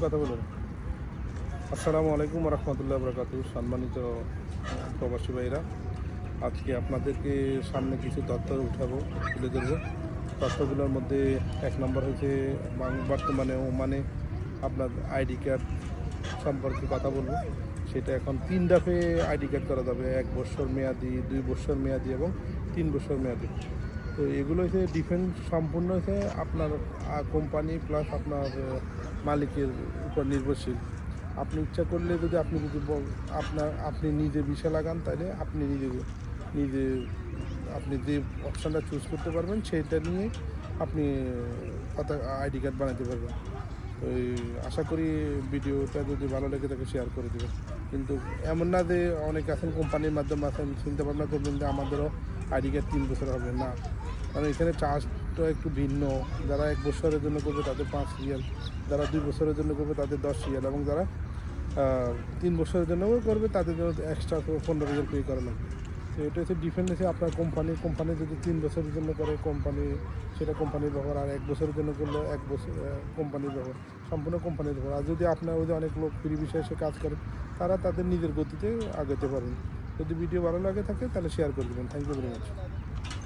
কথা বলুন। আসসালামু আলাইকুম রহমতুল্লাহ বরকাতু। সম্মানিত প্রবাসী ভাইরা, আজকে আপনাদেরকে সামনে কিছু তথ্য উঠাবো, তুলে ধরবো। তথ্যগুলোর মধ্যে এক নম্বর হচ্ছে বর্তমানে ওমানে আপনার আইডি কার্ড সম্পর্কে কথা বলবো। সেটা এখন 3 ধাপে আইডি কার্ড করা যাবে: 1 বছর মেয়াদি, 2 বছর মেয়াদি এবং 3 বছর মেয়াদি। তো এগুলো হচ্ছে ডিফেন্স সম্পূর্ণ হচ্ছে আপনার কোম্পানি প্লাস আপনার মালিকের উপর নির্ভরশীল। আপনি ইচ্ছা করলে যদি আপনি নিজে ভিসা লাগান, তাহলে আপনি নিজে আপনি যে অপশানটা চুজ করতে পারবেন সেইটা নিয়ে আপনি আইডি কার্ড বানাতে পারবেন। ওই আশা করি ভিডিওটা যদি ভালো লেগে থাকে শেয়ার করে দেবেন। কিন্তু এমন না যে অনেক আছেন কোম্পানির মাধ্যমে আছেন, চিন্তা ভাবনা করবেন যে আমাদেরও আইডি কার্ড 3 বছর হবে না, কারণ এখানে চার্জটা একটু ভিন্ন। যারা 1 বছরের জন্য করবে তাদের 5 রিয়াল, যারা 2 বছরের জন্য করবে তাদের 10 রিয়াল, এবং যারা 3 বছরের জন্য করবে তাদের জন্য এক্সট্রা 15 রিয়াল পে করা লাগবে। তো এটা হচ্ছে ডিফেন্ড হচ্ছে আপনার কোম্পানি যদি 3 বছরের জন্য করে সেটা কোম্পানির ব্যবহার, আর 1 বছরের জন্য করলে 1 বছর কোম্পানির ব্যবহার, সম্পূর্ণ কোম্পানির ব্যবহার। আর যদি আপনার ওই যে অনেক লোক ফ্রি বিষয়ে এসে কাজ করে, তারা তাদের নিজের গতিতে আগাতে পারেন। যদি ভিডিও ভালো লাগে থাকে তাহলে শেয়ার করে দেবেন। Thank you very much.